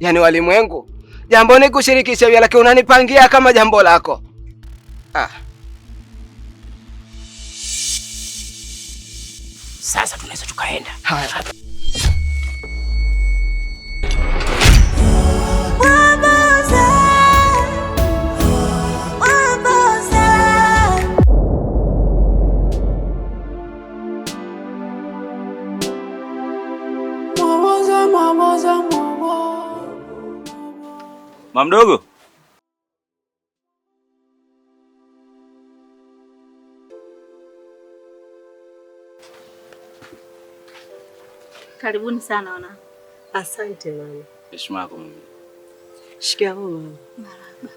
Yaani walimwengu, jambo ni kushirikisha wewe lakini unanipangia kama jambo lako. Sasa tunaweza tukaenda. Haya. Mamdogo. Karibuni sana wana. Asante mama. Heshima yako mama. Shikamoo mama. Marhaba.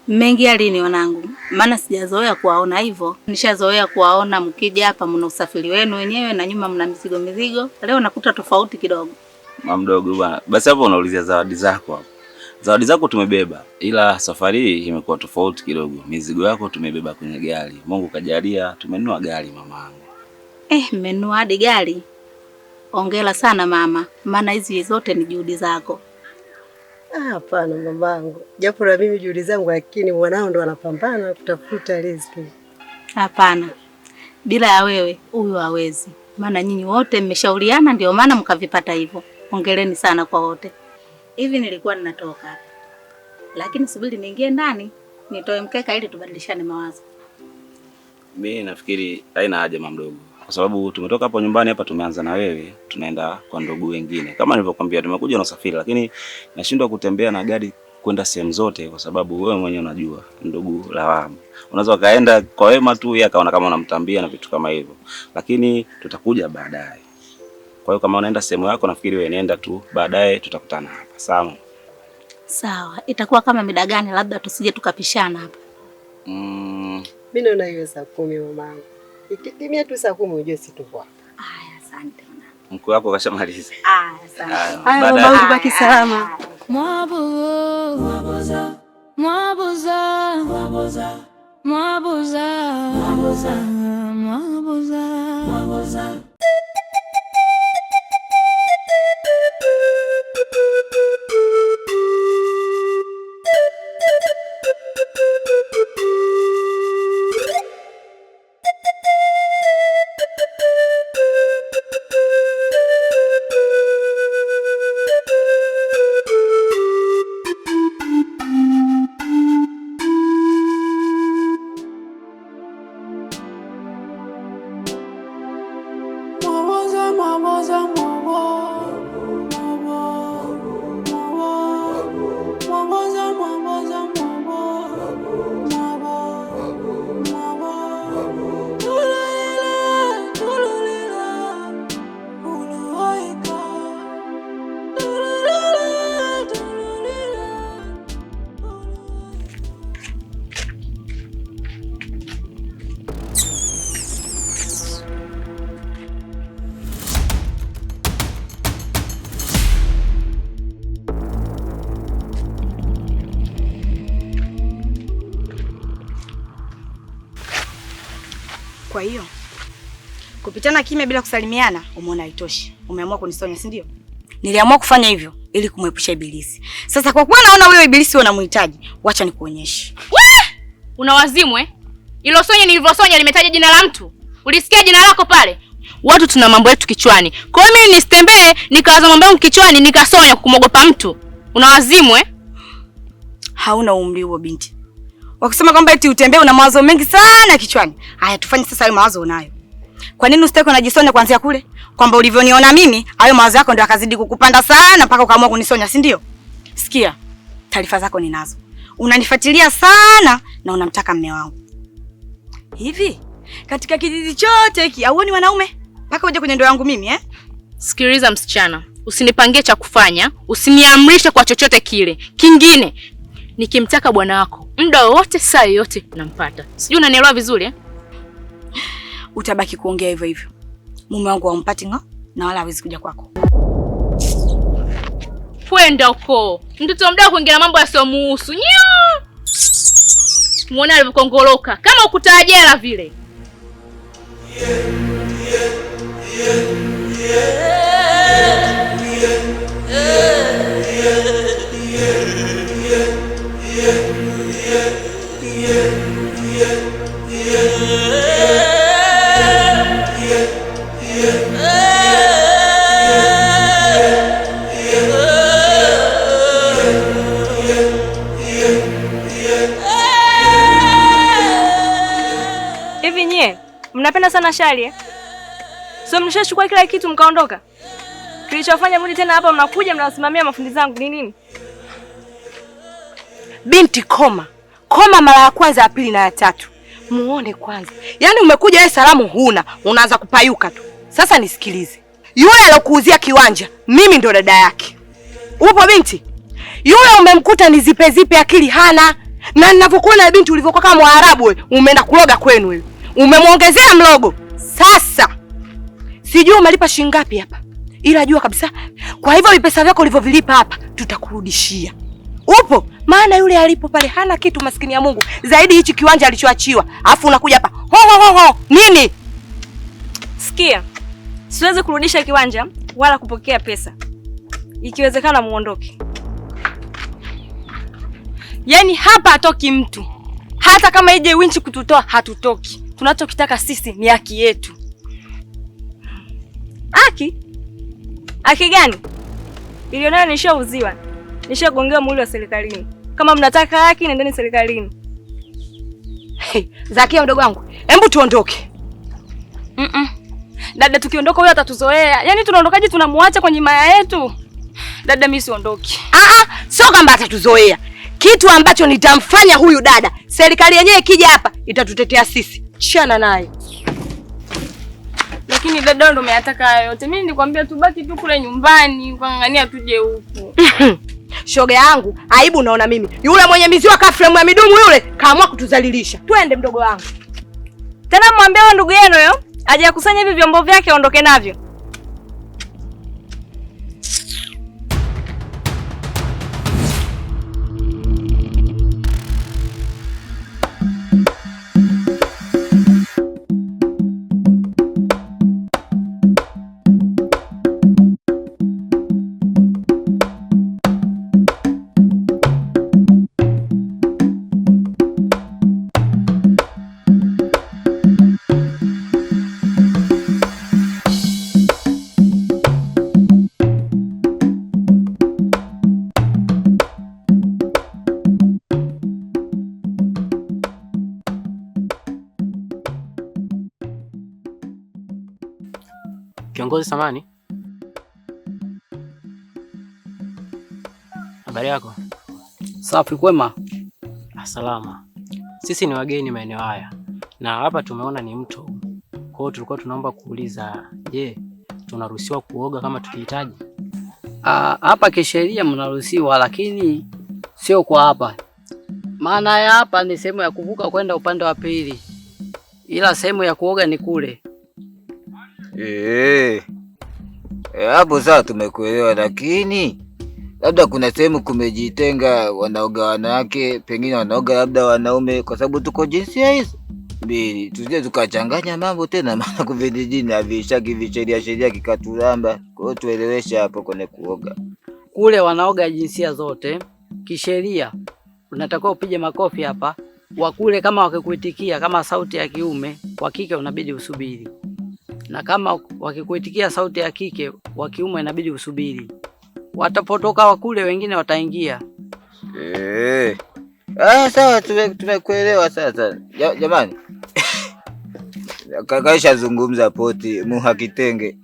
Mmeingia lini wanangu? Maana sijazoea kuwaona hivyo. Nishazoea kuwaona mkija hapa mna usafiri wenu wenyewe na nyuma mna mizigo. Leo nakuta tofauti kidogo. Mamdogo bwana. Basi hapo unaulizia zawadi zako hapo. Zawadi zako tumebeba, ila safari hii imekuwa tofauti kidogo. Mizigo yako tumebeba kwenye gari. Mungu kajalia tumenunua gari mamangu. Mmenunua hadi gari? Hongera sana mama, maana hizi zote ni juhudi zako. Hapana mamangu. Japo na mimi juhudi zangu lakini mwanao ndo anapambana kutafuta riziki. Hapana. Bila ya wewe huyu hawezi. Maana nyinyi wote mmeshauriana ndio maana mkavipata hivyo. Hongereni sana kwa wote. Hivi nilikuwa ninatoka hapa. Lakini subiri niingie ndani, nitoe mkeka ili tubadilishane mawazo. Mimi nafikiri haina haja mamdogo. Kwa sababu tumetoka hapo nyumbani hapa tumeanza na wewe, tunaenda kwa ndugu wengine. Kama nilivyokuambia tumekuja na usafiri lakini nashindwa kutembea na gari kwenda sehemu zote kwa sababu wewe mwenyewe unajua ndugu lawama. Unaweza kaenda kwa wema tu yeye akaona kama unamtambia na vitu kama hivyo. Lakini tutakuja baadaye. Kwa hiyo kama unaenda sehemu yako nafikiri wewe nenda tu, baadaye tutakutana hapa. Sawa? Sawa. Itakuwa kama mida gani labda tusije tukapishana hapa? Mimi naona hiyo saa 10 mamangu. Ikitimia tu saa 10 uje situpo hapa. Haya, asante mama. Mkuu wako kashamaliza. Asante. Haya mamangu baki salama. Mwabuza. Kwa hiyo kupitana kimya bila kusalimiana umeona haitoshi. Umeamua kunisonya, si ndio? Niliamua kufanya hivyo ili kumwepusha ibilisi. Sasa kwa kuwa naona wewe ibilisi unamhitaji, wacha nikuonyeshe. Una wazimu eh? Ilo sonya nilivyosonya limetaja jina la mtu. Ulisikia jina lako pale? Watu tuna mambo yetu kichwani. Kwa hiyo mimi nisitembee nikawaza mambo yangu kichwani nikasonya kumogopa mtu. Una wazimu eh? Hauna umri huo binti. Wakisema kwamba eti utembee una mawazo mengi sana kichwani. Haya tufanye sasa hayo mawazo unayo. Kwa nini usitaki unajisonya kuanzia kule? Kwamba ulivyoniona mimi, hayo mawazo yako ndio akazidi kukupanda sana mpaka ukaamua kunisonya, si ndio? Sikia, taarifa zako ninazo. Unanifuatilia sana na unamtaka mume wangu. Hivi, katika kijiji chote hiki hauoni wanaume? Mpaka uje kwenye ndoa yangu mimi eh? Sikiliza msichana, usinipangie cha kufanya, usiniamrishe kwa chochote kile. Kingine, nikimtaka bwana wako, muda wote saa yote nampata. Sijui unanielewa vizuri eh? Utabaki kuongea hivyo hivyo. Mume wangu hampati ngo na wala hawezi kuja kwako. Kwenda huko. Mtoto mdogo kuingia mambo yasiyomuhusu. Muone alivyokongoloka kama ukutajela vile. Yeah. sana shari. So mnishachukua kila kitu mkaondoka. Kilichofanya mrudi tena hapa mnakuja mnasimamia mafundi zangu ni nini? Binti koma. Koma mara ya kwanza, ya pili na ya tatu. Muone kwanza. Yaani umekuja wewe salamu huna, unaanza kupayuka tu. Sasa nisikilize. Yule alokuuzia kiwanja, mimi ndo dada yake. Upo binti? Yule umemkuta ni zipe akili hana. Na ninavyokuona binti ulivyokuwa kama Mwarabu wewe, umeenda kuloga kwenu wewe. Umemuongezea mlogo. Sasa sijui umelipa shilingi ngapi hapa. Ila jua kabisa, kwa hivyo vipesa vyako ulivyovilipa hapa tutakurudishia. Upo? Maana yule alipo pale hana kitu, maskini ya Mungu. Zaidi hichi kiwanja alichoachiwa. Alafu unakuja hapa. Ho. Nini? Sikia. Siwezi kurudisha kiwanja wala kupokea pesa. Ikiwezekana muondoke. Yaani hapa hatoki mtu. Hata kama ije winchi kututoa hatutoki. Tunachokitaka sisi ni haki yetu. Haki? Haki gani? Ilionayo nishauziwa. Nishagongewa mwili wa serikalini. Kama mnataka haki nendeni serikalini. Zakia mdogo wangu, hebu tuondoke. Dada, tukiondoka huyo atatuzoea. Yaani tunaondokaje tunamuacha kwenye maya yetu? Dada, mimi siondoki. Sio kama atatuzoea. Kitu ambacho nitamfanya huyu dada, serikali yenyewe ikija hapa itatutetea sisi. Chana naye. Lakini dada ndo umeyataka yote. Mimi nilikwambia tubaki tu kule nyumbani, ukangangania tuje huku. Shoga yangu, aibu unaona mimi. Yule mwenye miziwa kafremu ya midumu yule kaamua kutuzalilisha. Twende mdogo wangu. Tena mwambie wewe ndugu yenu yo, aje akusanye hivi vyombo vyake aondoke navyo. Kiongozi samani. Habari yako? Safi, kwema? Salama. Sisi ni wageni maeneo haya. Na hapa tumeona ni mto. Kwa hiyo tulikuwa tunaomba kuuliza, je, tunaruhusiwa kuoga kama tukihitaji? Hapa kisheria mnaruhusiwa, lakini sio kwa hapa. Maana ya hapa ni sehemu ya kuvuka kwenda upande wa pili. Ila sehemu ya kuoga ni kule. Hapo sawa, tumekuelewa, lakini labda kuna sehemu kumejitenga wanaoga wanawake, pengine wanaoga labda wanaume, kwa sababu tuko jinsia hizo mbili. Tusije tukachanganya mambo tena, maana kuvijijini havishaki visheria kikaturamba. Kwa hiyo tueleweshe hapo kwenye kuoga. Kule wanaoga jinsia zote. Kisheria unatakiwa upige makofi hapa. Wakule kama wakikuitikia kama sauti ya kiume, wa kike unabidi usubiri. Na kama wakikuitikia sauti ya kike, wa kiume inabidi usubiri. Watapotoka wakule wengine wataingia. Sawa, tumekuelewa sasa. Jamani. Kaisha zungumza poti muha kitenge.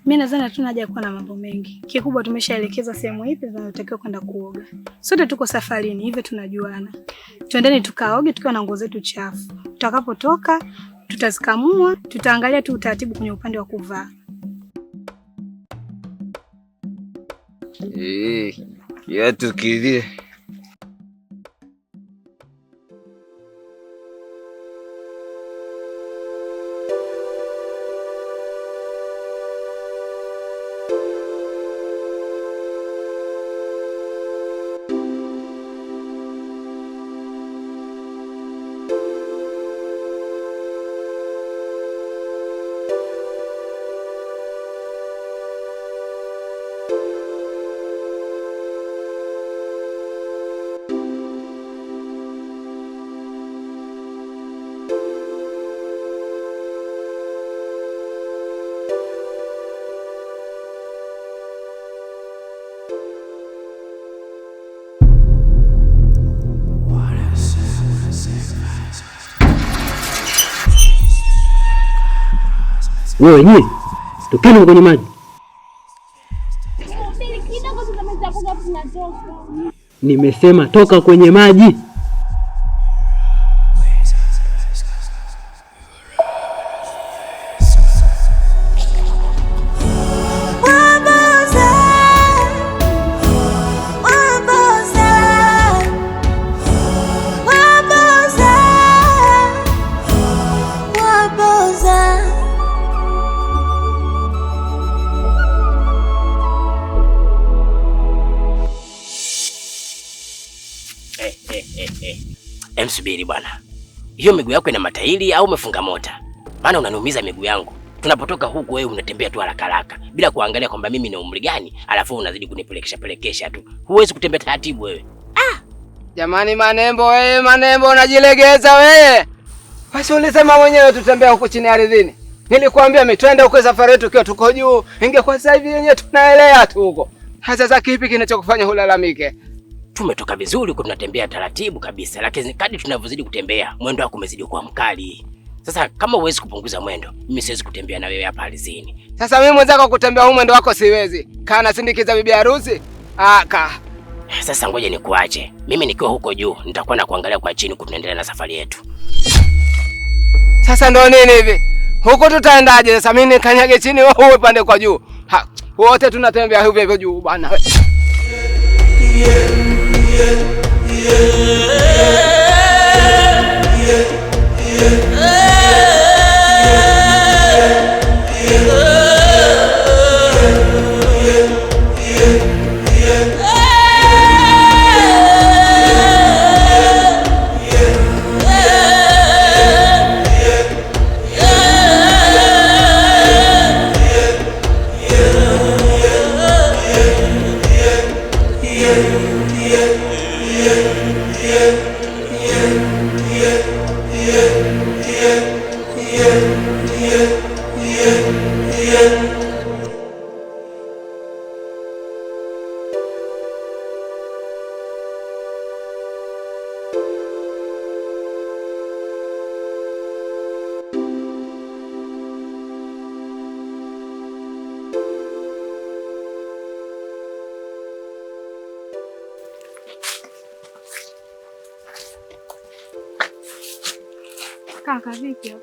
Mimi nadhani hatuna haja kuwa na mambo mengi. Kikubwa tumeshaelekeza sehemu ipi tunatakiwa kwenda kuoga. Sote tuko safarini, hivyo tunajuana. Twendeni tukaoge tukiwa na nguo zetu chafu. Tutakapotoka tutazikamua, tutaangalia tu utaratibu kwenye upande wa kuvaa. Ya tukilie. Wewe nyie, tokeni kwenye maji. Nimesema toka kwenye maji. Subiri bwana. Hiyo miguu yako ina matairi au umefunga mota? Maana unaniumiza miguu yangu. Tunapotoka huku wewe unatembea tu haraka haraka bila kuangalia kwamba mimi na umri gani, alafu unazidi kunipelekesha tu. Huwezi kutembea taratibu wewe. Jamani Manembo, wewe Manembo unajilegeza wewe. Basi ulisema mwenyewe tutembea huko chini ardhini. Nilikwambia mitwende huko safari yetu kiwa tuko juu. Ingekuwa sasa hivi yenyewe tunaelea tu huko. Sasa kipi kinachokufanya hulalamike? Tumetoka vizuri huko tunatembea taratibu kabisa, lakini kadri tunavyozidi kutembea mwendo wako umezidi kuwa mkali. Sasa kama huwezi kupunguza mwendo, mimi siwezi kutembea na wewe hapa ardhini. Sasa mimi mwenzako kutembea huu mwendo wako siwezi. Kana sindikiza bibi harusi? Sasa ngoja nikuache. Mimi nikiwa huko juu nitakuwa na kuangalia kwa chini kutuendelea na safari yetu. Sasa ndo nini hivi? Huko tutaendaje? Sasa mimi nikanyage chini wewe upande kwa juu. Wote tunatembea hivyo hivyo juu bwana. Kaka vipi?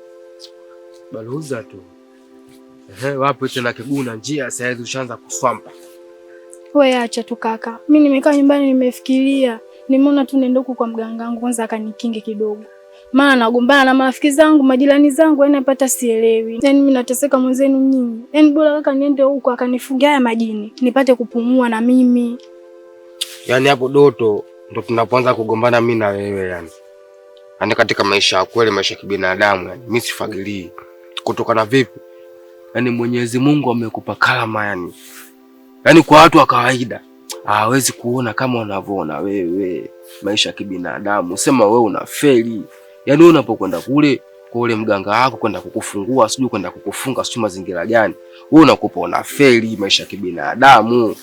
Baluza tu. Wapo tena kiguu na njia sasa hivi ushaanza kuswampa. Wewe acha tu kaka. Mimi nimekaa nyumbani nimefikiria. Nimeona tu nenda huko kwa mganga wangu kwanza akanikinge kidogo. Maana nagombana na marafiki zangu, majirani zangu, yani napata sielewi. Yaani mimi nateseka mwenzenu nyinyi. Yaani bora kaka niende huko akanifungia haya majini. Nipate kupumua na mimi. Yaani hapo Doto ndo tunapoanza kugombana mimi na wewe yani. Yaani katika maisha ya kweli, maisha ya kibinadamu yani mimi sifagilii. Kutokana vipi? Yaani Mwenyezi Mungu amekupa karama yani. Yaani kwa watu wa kawaida hawezi kuona kama unavyoona wewe. Maisha ya kibinadamu sema wewe unafeli. Yaani unapokwenda kule kwa ule mganga wako kwenda kukufungua, sijui kwenda kukufunga, sijui mazingira gani. Wewe unakupa unafeli maisha ya kibinadamu.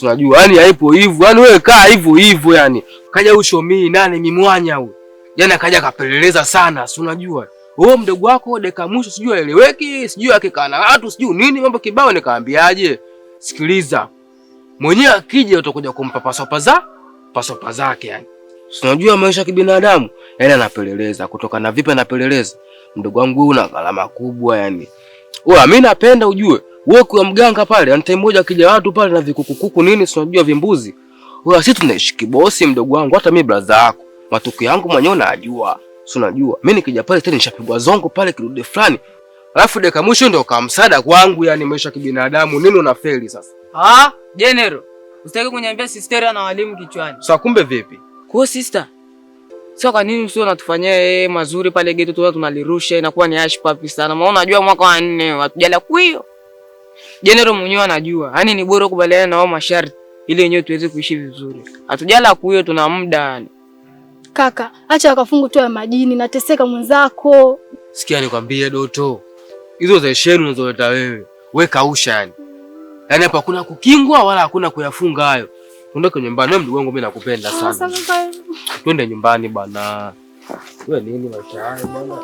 Unajua yani haipo hivyo. Yaani wewe kaa hivyo hivyo yani. Kaja ushomi nani mimwanya huyo. Yaani akaja kapeleleza sana, si unajua. Wewe mdogo wako dakika mwisho sijui aeleweki, sijui akikaa na watu, sijui nini mambo kibao nikaambiaje. Sikiliza. Mwenyewe akija utakuja kumpa pasopa zake yani. Unajua maisha ya kibinadamu, yani anapeleleza. Kutoka na vipi anapeleleza? Mdogo wangu wewe una gharama kubwa yani. Wewe mimi napenda ujue, wewe kwa mganga pale, anataka mmoja akija watu pale na vikukukuku nini, unajua vimbuzi. Wewe sisi tunaishi kibosi mdogo wangu, hata mimi brother yako. Matukio yangu mwenyewe unajua. Si unajua, mimi nikija pale tena nishapigwa zongo pale kirude fulani. Alafu dakika mwisho ndio kama msaada kwangu yani maisha ya kibinadamu, nini unafeli sasa? General, usitaki kuniambia sister na walimu kichwani. Sasa kumbe vipi? Kwa sister. Sio kwa nini usio unatufanyia mazuri pale geto tu tunalirusha inakuwa ni ash papi sana. Maana unajua mwaka wa 4 hatujala kuio. General mwenyewe anajua. Yaani ni bora kubaliana na wao masharti ili wenyewe tuweze kuishi vizuri. Hatujala kuio tuna muda yani. Kaka, acha wakafungu tu ya majini, nateseka mwenzako. Sikia nikwambie Doto. Hizo za shenu unazoleta wewe. Wewe kausha yani. Yaani hapa hakuna kukingwa wala hakuna kuyafunga hayo. Tuondoke nyumbani, wewe mdogo wangu mimi nakupenda sana. Twende nyumbani bwana. Wewe nini maisha haya bwana?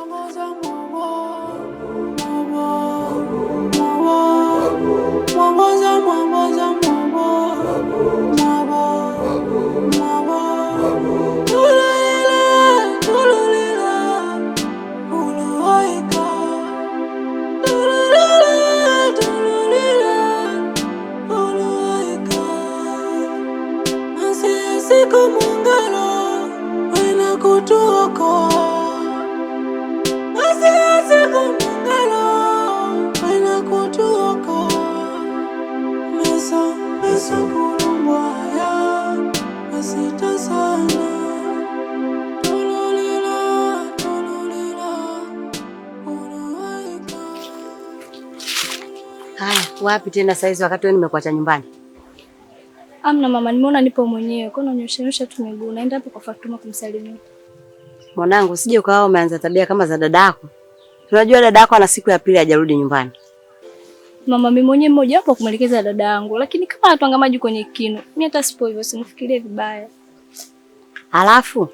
Wapi tena saizi wakati wewe nimekuacha nyumbani? Amna mama, nimeona nipo mwenyewe. Kwa nini unanyosha tu miguu? Naenda hapo kwa Fatuma kumsalimia. Mwanangu, usije ukawa umeanza tabia kama za dadako. Tunajua dadako ana siku ya pili hajarudi nyumbani. Mama, mimi mwenyewe mmoja hapo kumwelekeza dada yangu, lakini kama anatwanga maji kwenye kinu, mimi hata sipo hivyo, sinifikirie vibaya. Alafu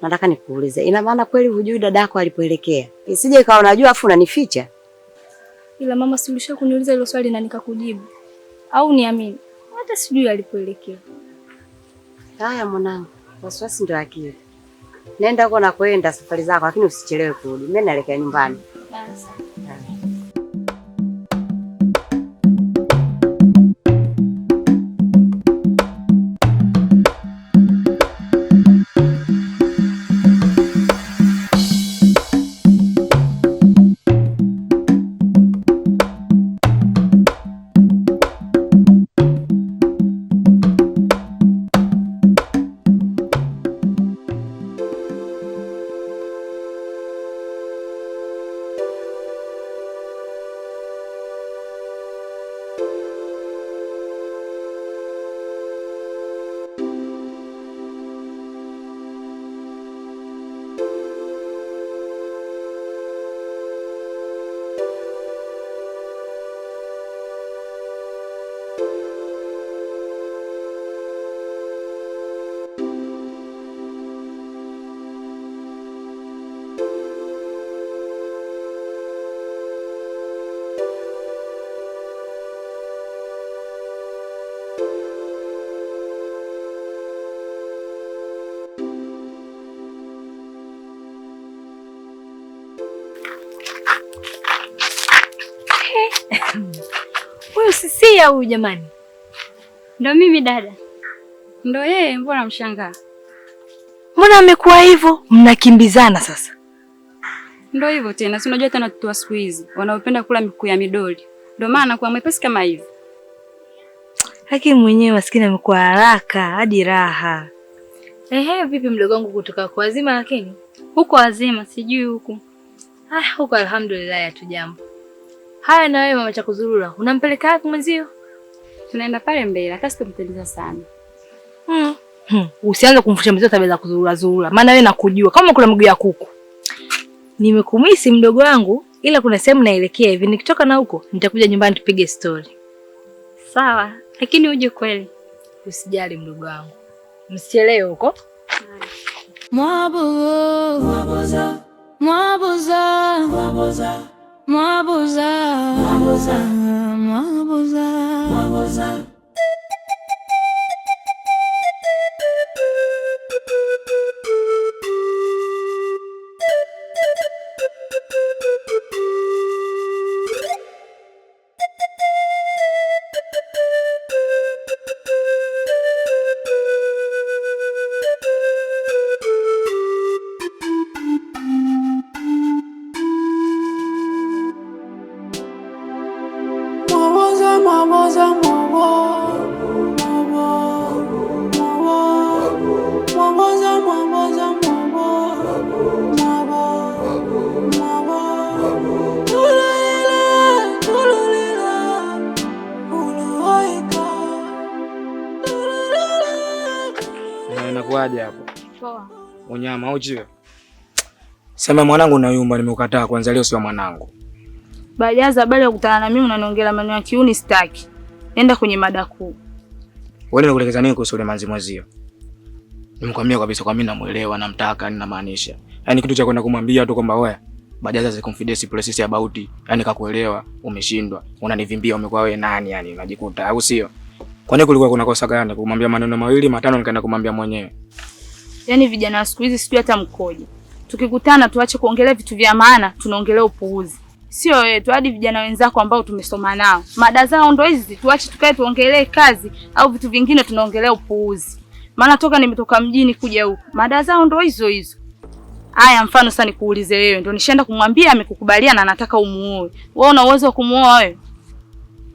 nataka nikuulize, ina maana kweli hujui dadako alipoelekea? Isije ikawa unajua afu unanificha. Ila mama, si ulisha kuniuliza hilo swali na nikakujibu. Au niamini? Hata sijui alipoelekea. Haya mwanangu, wasiwasi ndio akili. Nenda huko na kwenda safari zako, lakini usichelewe kurudi. Mimi naelekea nyumbani. Basi. Huyu Sisia huyu jamani. Ndo mimi dada. Ndo yeye, mbona mshangaa? Mbona amekuwa hivyo? Mnakimbizana sasa. Ndo hivyo tena, si unajua tena watoto wa siku hizi wanaopenda kula mikuu ya midoli. Ndo maana kwa mwepesi kama hivi. Lakini mwenyewe maskini amekuwa haraka hadi raha. Ehe, vipi mdogo wangu kutoka kwa wazima lakini? Huko wazima, sijui huku. Huko alhamdulillah hatujambo. Haya na wewe mama cha kuzurura, unampeleka wapi mwenzio? Tunaenda pale mbele, hata sitomtendeza sana. Usianze kumfundisha mzee tabia za kuzurura zurura, maana wewe nakujua kama kuna miguu ya kuku. Nimekumisi mdogo wangu, ila kuna sehemu naelekea hivi, nikitoka na huko nitakuja nyumbani tupige story. Sawa, lakini uje kweli. Usijali mdogo wangu. Msichelewe huko. Mwabuza, mwabuza, mwabuza. Mwabuza, mwabuza, mwabuza, mwabuza. Inakuaje hapo? Poa. Unyama au jiwe? Sema mwanangu nayumba, nimeukataa kwanza, leo sio mwanangu. Bajaza bali ya kukutana na mimi unaniongea maneno ya kiuni sitaki. Nenda kwenye mada kuu. Wewe unakuelekeza nini kuhusu yule manzi mwazio? Nimkwambia kabisa kwa mimi namuelewa, namtaka, ninamaanisha. Yaani kitu cha kwenda kumwambia tu kwamba wewe Bajaza za confidence process about. Yaani kakuelewa, umeshindwa. Unanivimbia umekuwa wewe nani yani unajikuta au sio? Kwani kulikuwa kuna kosa gani kumwambia maneno mawili matano nikaenda kumwambia mwenyewe? Yaani vijana wa siku hizi sijui hata mkoje. Tukikutana tuache kuongelea vitu vya maana, tunaongelea upuuzi. Sio wewe tu, hadi vijana wenzako ambao tumesoma nao. Mada zao ndo hizi, tuache tukae tuongelee kazi au vitu vingine tunaongelea upuuzi. Maana toka nimetoka mjini kuja huku, mada zao ndo hizo hizo. Haya, mfano sasa nikuulize wewe, ndo nishaenda kumwambia amekukubalia na anataka umuoe. Wewe una uwezo wa kumuoa wewe?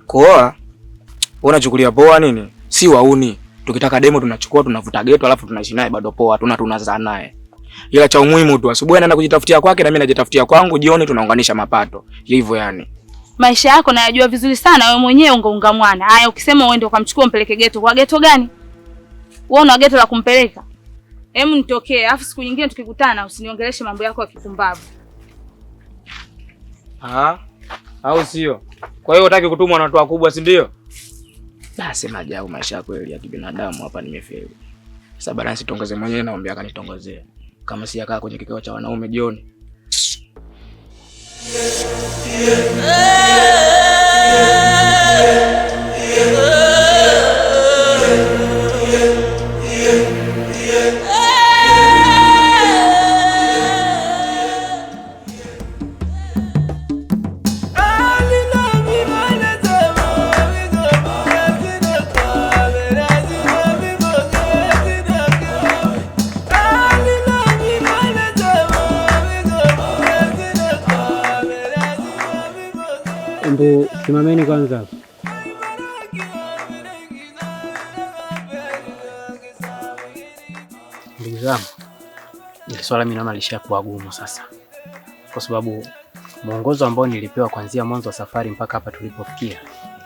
Kuoa? Unachukulia poa nini? Si wauni. Tukitaka demo tunachukua tunavuta geto alafu tunaishi naye bado poa, tunazaa naye. Ila cha umuhimu tu asubuhi anaenda kujitafutia kwake na mimi najitafutia kwangu, jioni tunaunganisha mapato. Hivyo yani. Maisha yako nayajua vizuri sana wewe mwenyewe unga mwana. Haya, ukisema uende ukamchukua mpeleke geto, kwa geto gani? Wewe una geto la kumpeleka? Hemu nitokee, afu siku nyingine tukikutana usiniongeleshe mambo yako ya kipumbavu. Au sio? Kwa hiyo unataka kutumwa na watu wakubwa, si ndio? Sema jau maisha yako ya kibinadamu hapa nimefeli. Sasa balance tongoze mwenyewe naomba akanitongozea. Kama si akaa kwenye kikao cha wanaume jioni. Mbu, simameni kwanza. Ndugu zangu, ile swala mimi naona lishakuwa gumu sasa. Kwa sababu mwongozo ambao nilipewa kuanzia mwanzo wa safari mpaka hapa tulipofikia,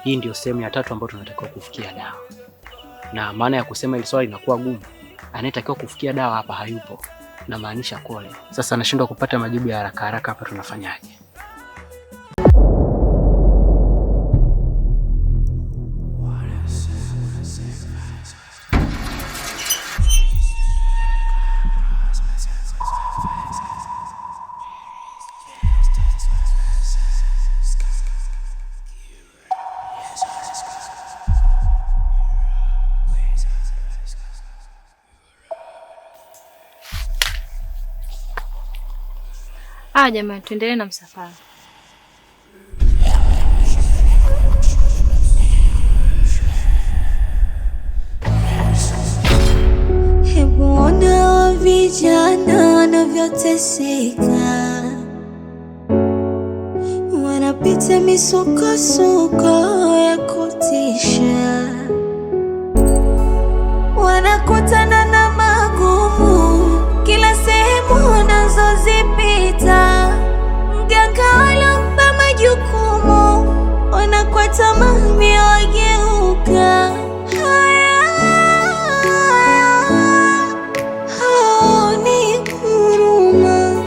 hii ndio sehemu ya 3 ambayo tunatakiwa kufikia dawa. Na maana ya kusema ile swali linakuwa gumu, anayetakiwa kufikia dawa hapa hayupo. Na maanisha Kole. Sasa nashindwa kupata majibu ya haraka haraka, hapa tunafanyaje? Jamani, tuendelee na msafara. Hebu ona vijana wanavyoteseka, wanapita misukosuko ya kutisha, wanakutana na magumu kila sehemu wanazozipita. Mganga walimpa majukumu, wanakwata mami wageuka. Haoni huruma,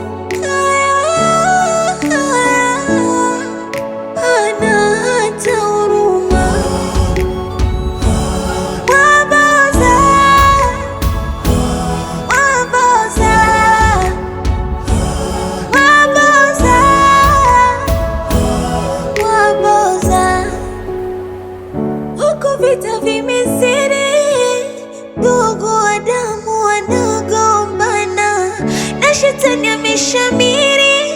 hana hata huruma. Vita vimezidi, ndugu wa damu wanagombana, na shetani ameshamiri,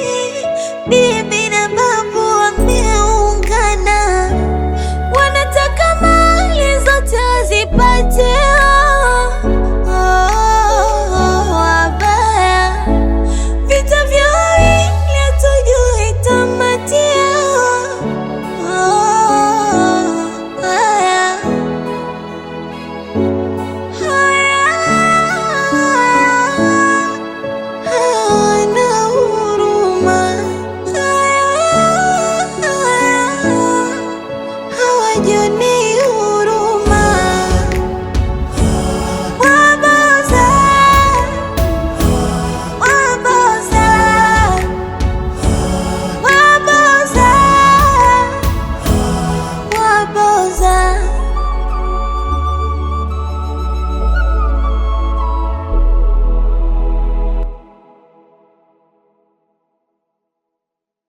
bibi na babu wameungana, wanataka mali zote wazipate.